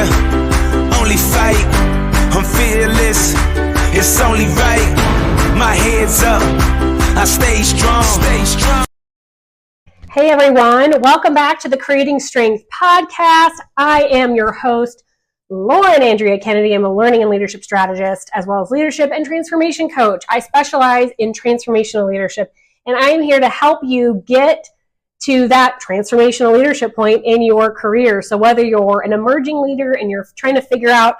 fear, only fight. I'm fearless, it's only right. My head's up, I stay strong. Hey everyone, welcome back to the Creating Strength podcast. I am your host, Lauren Andrea Kennedy. I'm a learning and leadership strategist, as well as leadership and transformation coach. I specialize in transformational leadership, and I am here to help you get to that transformational leadership point in your career. So whether you're an emerging leader and you're trying to figure out,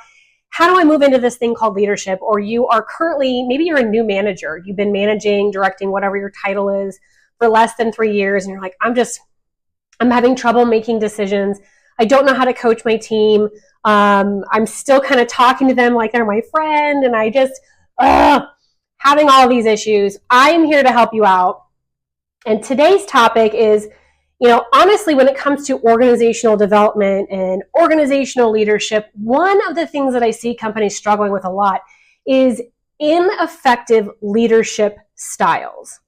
how do I move into this thing called leadership? Or you are currently, maybe you're a new manager. You've been managing, directing, whatever your title is for less than 3 years. And you're like, I'm having trouble making decisions. I don't know how to coach my team. I'm still kind of talking to them like they're my friend. And I just, having all of these issues. I am here to help you out. And today's topic is, honestly, when it comes to organizational development and organizational leadership, one of the things that I see companies struggling with a lot is ineffective leadership styles.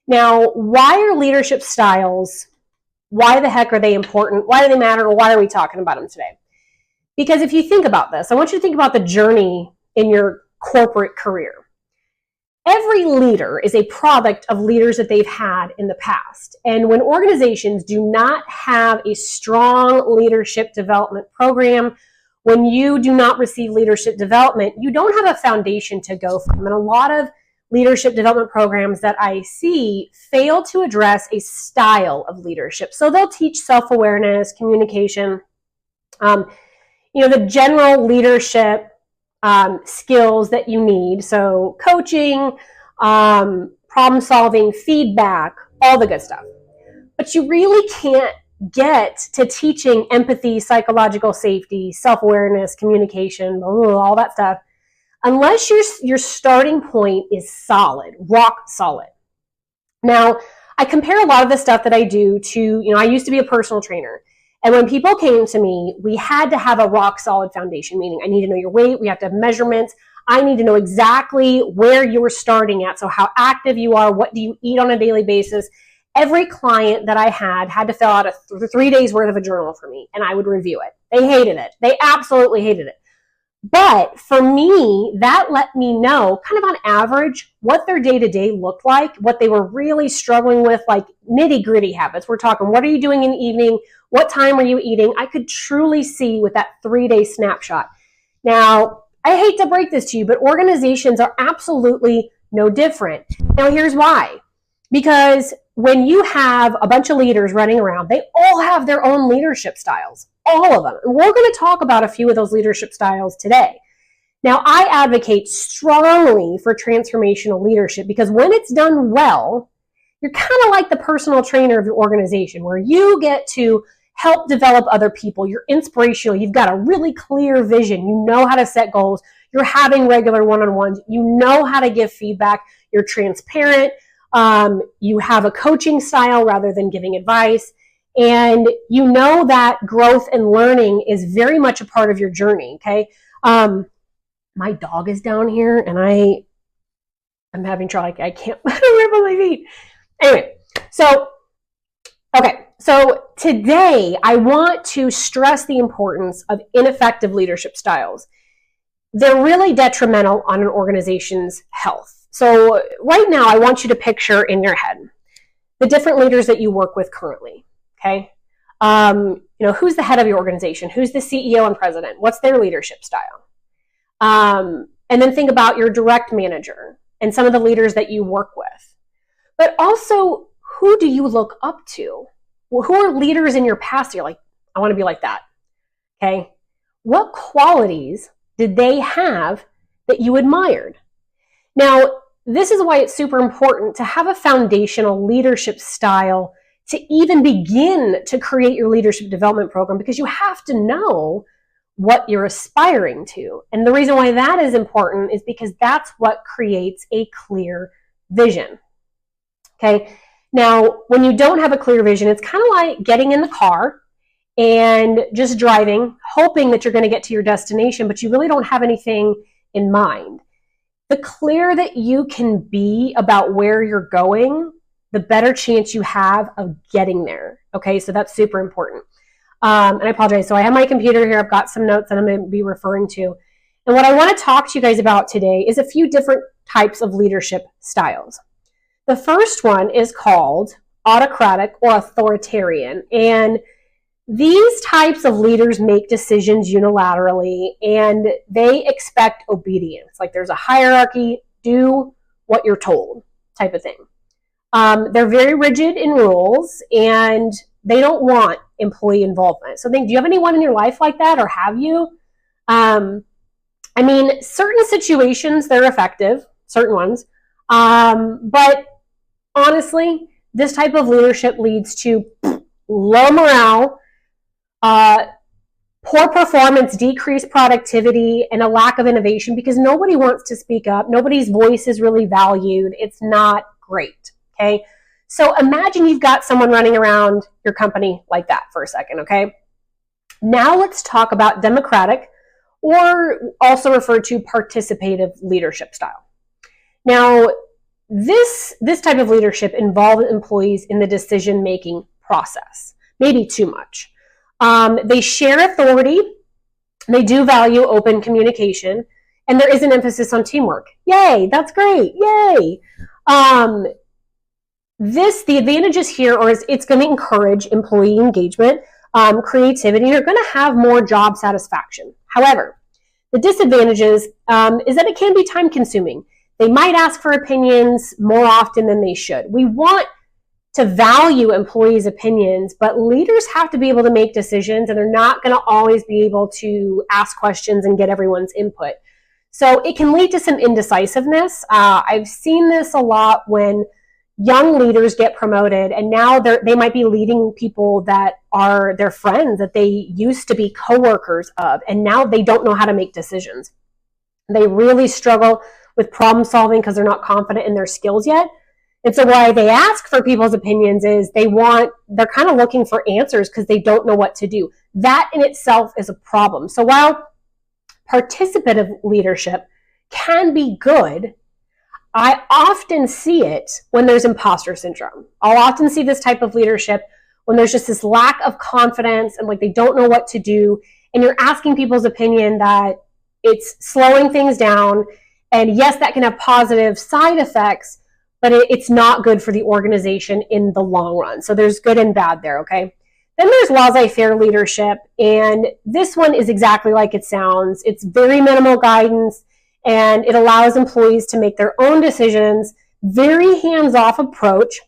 Now, why are leadership styles, why the heck are they important? Why do they matter? Or why are we talking about them today? Because if you think about this, I want you to think about the journey in your corporate career. Every leader is a product of leaders that they've had in the past. And when organizations do not have a strong leadership development program, when you do not receive leadership development, you don't have a foundation to go from. And a lot of leadership development programs that I see fail to address a style of leadership. So they'll teach self-awareness, communication, the general leadership skills that you need. So coaching, problem solving, feedback, all the good stuff. But you really can't get to teaching empathy, psychological safety, self-awareness, communication, all that stuff, unless your starting point is solid, rock solid. Now, I compare a lot of the stuff that I do to, I used to be a personal trainer. And when people came to me, we had to have a rock solid foundation, meaning I need to know your weight, we have to have measurements, I need to know exactly where you're starting at, so how active you are, what do you eat on a daily basis. Every client that I had to fill out a 3 days worth of a journal for me, and I would review it. They hated it. They absolutely hated it. But for me, that let me know kind of on average what their day-to-day looked like, what they were really struggling with, like nitty-gritty habits. We're talking, what are you doing in the evening? What time are you eating? I could truly see with that 3-day snapshot. Now, I hate to break this to you, but organizations are absolutely no different. Now, here's why. Because when you have a bunch of leaders running around, they all have their own leadership styles. All of them. And we're going to talk about a few of those leadership styles today. Now, I advocate strongly for transformational leadership because when it's done well, you're kind of like the personal trainer of your organization where you get to help develop other people. You're inspirational. You've got a really clear vision. You know how to set goals. You're having regular one-on-ones. You know how to give feedback. You're transparent. You have a coaching style rather than giving advice. And you know that growth and learning is very much a part of your journey, okay? My dog is down here, and I'm having trouble. I can't remember my feet. Anyway, so today I want to stress the importance of ineffective leadership styles. They're really detrimental on an organization's health. So right now, I want you to picture in your head the different leaders that you work with currently. Okay. Who's the head of your organization? Who's the CEO and president? What's their leadership style? And then think about your direct manager and some of the leaders that you work with. But also, who do you look up to? Well, who are leaders in your past? You're like, I want to be like that. Okay. What qualities did they have that you admired? Now, this is why it's super important to have a foundational leadership style to even begin to create your leadership development program, because you have to know what you're aspiring to. And the reason why that is important is because that's what creates a clear vision. Okay. Now, when you don't have a clear vision, it's kind of like getting in the car and just driving, hoping that you're going to get to your destination, but you really don't have anything in mind. The clearer that you can be about where you're going, the better chance you have of getting there. Okay, so that's super important. And I apologize. So I have my computer here. I've got some notes that I'm going to be referring to. And what I want to talk to you guys about today is a few different types of leadership styles. The first one is called autocratic or authoritarian. And these types of leaders make decisions unilaterally and they expect obedience. Like there's a hierarchy, do what you're told type of thing. They're very rigid in rules and they don't want employee involvement. So do you have anyone in your life like that, or have you? I mean, certain situations, they're effective, certain ones. But honestly, this type of leadership leads to low morale, poor performance, decreased productivity, and a lack of innovation because nobody wants to speak up. Nobody's voice is really valued. It's not great, okay? So imagine you've got someone running around your company like that for a second, okay? Now let's talk about democratic, or also referred to participative leadership style. Now, this type of leadership involves employees in the decision-making process, maybe too much. They share authority, they do value open communication, and there is an emphasis on teamwork. Yay, that's great, yay. The advantages here are it's going to encourage employee engagement, creativity, and you're going to have more job satisfaction. However, the disadvantages is that it can be time consuming. They might ask for opinions more often than they should. We want to value employees' opinions, but leaders have to be able to make decisions, and they're not going to always be able to ask questions and get everyone's input. So it can lead to some indecisiveness. I've seen this a lot when young leaders get promoted, and now they might be leading people that are their friends that they used to be coworkers of, and now they don't know how to make decisions. They really struggle with problem solving because they're not confident in their skills yet. And so why they ask for people's opinions is they're kind of looking for answers because they don't know what to do. That in itself is a problem. So while participative leadership can be good, I often see it when there's imposter syndrome. I'll often see this type of leadership when there's just this lack of confidence and like they don't know what to do, and you're asking people's opinion that it's slowing things down. And yes, that can have positive side effects, but it's not good for the organization in the long run. So there's good and bad there, okay? Then there's laissez-faire leadership, and this one is exactly like it sounds. It's very minimal guidance, and it allows employees to make their own decisions, very hands-off approach,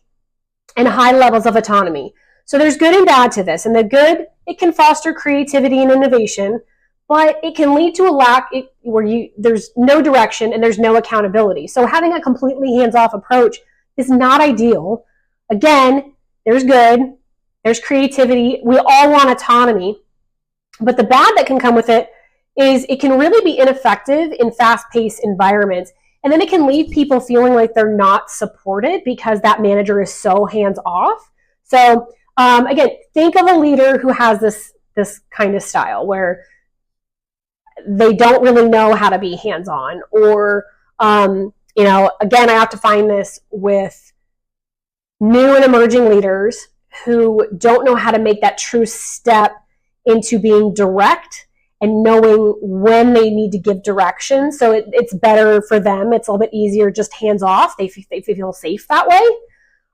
and high levels of autonomy. So there's good and bad to this. And the good, it can foster creativity and innovation, but it can lead to a lack where there's no direction and there's no accountability. So having a completely hands-off approach is not ideal. Again, there's good, there's creativity. We all want autonomy, but the bad that can come with it is it can really be ineffective in fast-paced environments. And then it can leave people feeling like they're not supported because that manager is so hands-off. So again, think of a leader who has this kind of style where they don't really know how to be hands-on, or, again, I have to find this with new and emerging leaders who don't know how to make that true step into being direct and knowing when they need to give direction. So it's better for them. It's a little bit easier, just hands-off. They feel safe that way.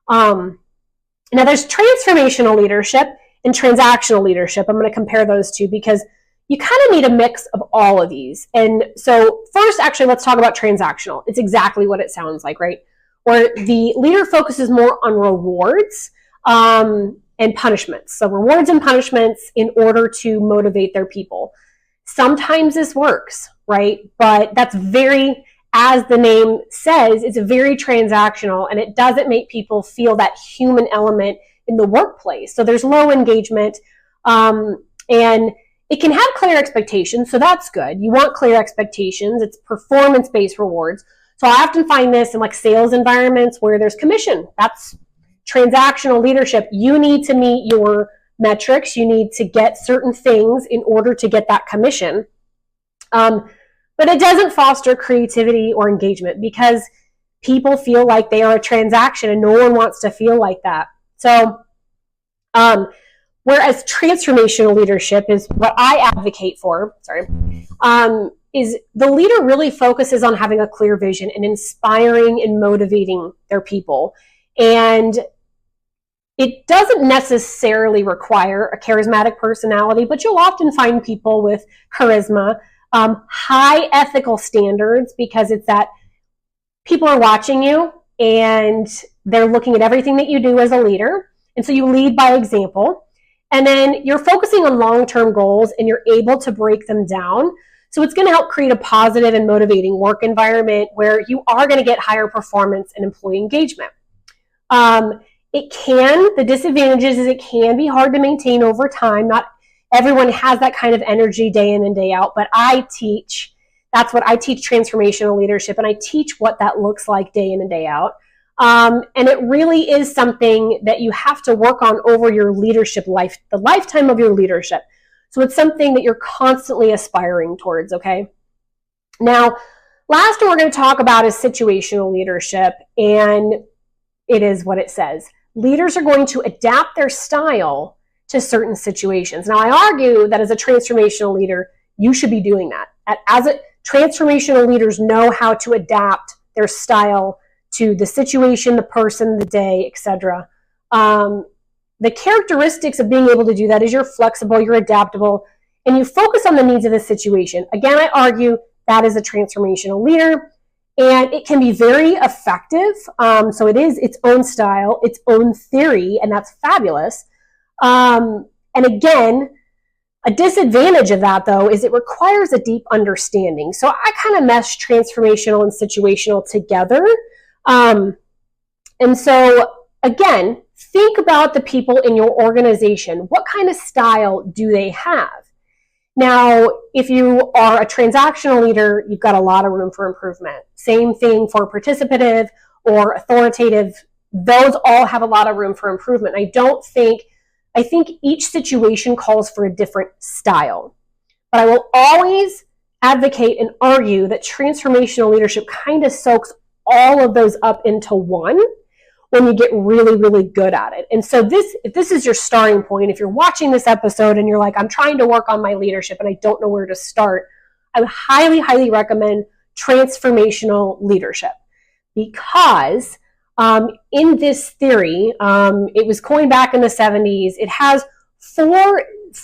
Now there's transformational leadership and transactional leadership. I'm going to compare those two because you kind of need a mix of all of these. And so first, actually, let's talk about transactional. It's exactly what it sounds like, right? Where the leader focuses more on rewards and punishments. So rewards and punishments in order to motivate their people. Sometimes this works, right? But that's very, as the name says, it's very transactional, and it doesn't make people feel that human element in the workplace. So there's low engagement, and it can have clear expectations, so that's good. You want clear expectations. It's performance-based rewards. So I often find this in like sales environments where there's commission. That's transactional leadership. You need to meet your metrics. You need to get certain things in order to get that commission. But it doesn't foster creativity or engagement because people feel like they are a transaction and no one wants to feel like that. So Whereas transformational leadership is what I advocate for, is the leader really focuses on having a clear vision and inspiring and motivating their people. And it doesn't necessarily require a charismatic personality, but you'll often find people with charisma, high ethical standards, because it's that people are watching you and they're looking at everything that you do as a leader. And so you lead by example. And then you're focusing on long-term goals and you're able to break them down. So it's going to help create a positive and motivating work environment where you are going to get higher performance and employee engagement. The disadvantages is it can be hard to maintain over time. Not everyone has that kind of energy day in and day out, but that's what I teach, transformational leadership, and I teach what that looks like day in and day out. And it really is something that you have to work on over your leadership life, the lifetime of your leadership. So it's something that you're constantly aspiring towards, okay? Now, last one we're going to talk about is situational leadership, and it is what it says. Leaders are going to adapt their style to certain situations. Now, I argue that as a transformational leader, you should be doing that. Transformational leaders know how to adapt their style to the situation, the person, the day, etc. The characteristics of being able to do that is you're flexible, you're adaptable, and you focus on the needs of the situation. Again, I argue that is a transformational leader, and it can be very effective. So it is its own style, its own theory, and that's fabulous. And again, a disadvantage of that, though, is it requires a deep understanding. So I kind of mesh transformational and situational together. And so, again, think about the people in your organization. What kind of style do they have? Now, if you are a transactional leader, you've got a lot of room for improvement. Same thing for participative or authoritative. Those all have a lot of room for improvement. I think each situation calls for a different style. But I will always advocate and argue that transformational leadership kind of soaks all of those up into one when you get really, really good at it. And so if this is your starting point, if you're watching this episode and you're like, I'm trying to work on my leadership and I don't know where to start, I would highly, highly recommend transformational leadership. Because in this theory, it was coined back in the 70s, it has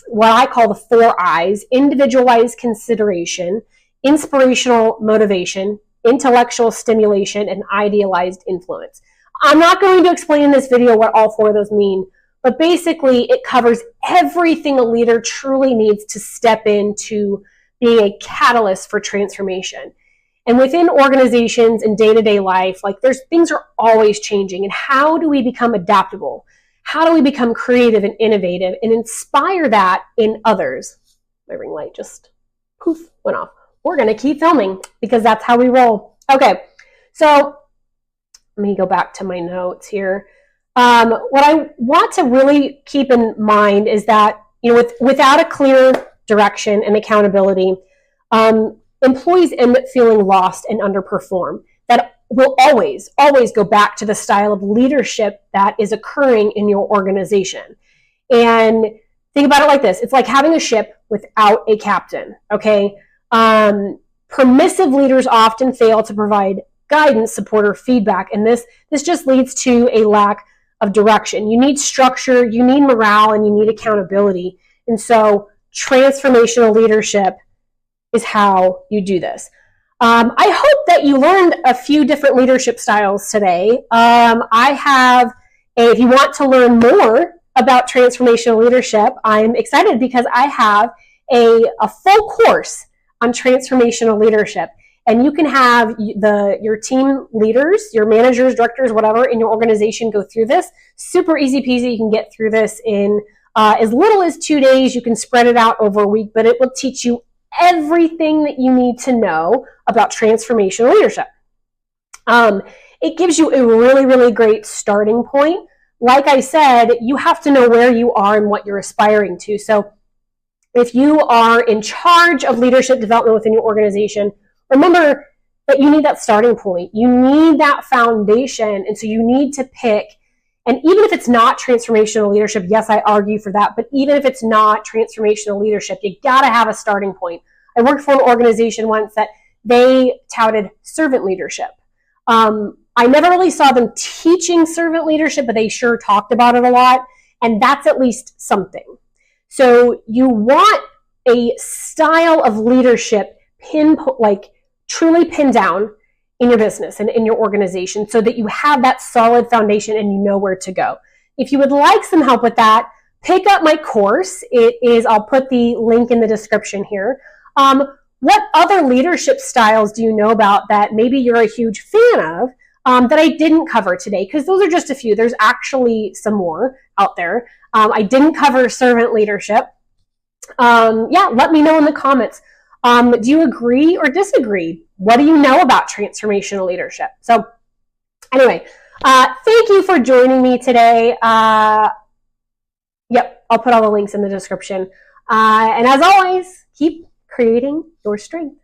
what I call the 4 I's: individualized consideration, inspirational motivation, intellectual stimulation, and idealized influence. I'm not going to explain in this video what all 4 of those mean, but basically it covers everything a leader truly needs to step into being a catalyst for transformation. And within organizations and day-to-day life, things are always changing. And how do we become adaptable? How do we become creative and innovative and inspire that in others? My ring light just poof went off. We're going to keep filming because that's how we roll. Okay, so let me go back to my notes here. What I want to really keep in mind is that, without a clear direction and accountability, employees end up feeling lost and underperform. That will always, always go back to the style of leadership that is occurring in your organization. And think about it like this. It's like having a ship without a captain, okay? Permissive leaders often fail to provide guidance, support, or feedback, and this just leads to a lack of direction. You need structure, you need morale, and you need accountability. And so transformational leadership is how you do this. I hope that you learned a few different leadership styles today. If you want to learn more about transformational leadership, I'm excited because I have a full course on transformational leadership. And you can have your team leaders, your managers, directors, whatever, in your organization go through this. Super easy peasy. You can get through this in as little as 2 days. You can spread it out over a week, but it will teach you everything that you need to know about transformational leadership. It gives you a really, really great starting point. Like I said, you have to know where you are and what you're aspiring to. So if you are in charge of leadership development within your organization, remember that you need that starting point. You need that foundation. And so you need to pick And even if it's not transformational leadership, yes, I argue for that, but even if it's not transformational leadership, you got to have a starting point. I worked for an organization once that they touted servant leadership. I never really saw them teaching servant leadership, but they sure talked about it a lot, and that's at least something. So you want a style of leadership truly pinned down in your business and in your organization so that you have that solid foundation and you know where to go. If you would like some help with that, pick up my course. I'll put the link in the description here. What other leadership styles do you know about that maybe you're a huge fan of that I didn't cover today? Because those are just a few. There's actually some more out there. I didn't cover servant leadership. Let me know in the comments. Do you agree or disagree? What do you know about transformational leadership? So anyway, thank you for joining me today. I'll put all the links in the description. And as always, keep creating your strength.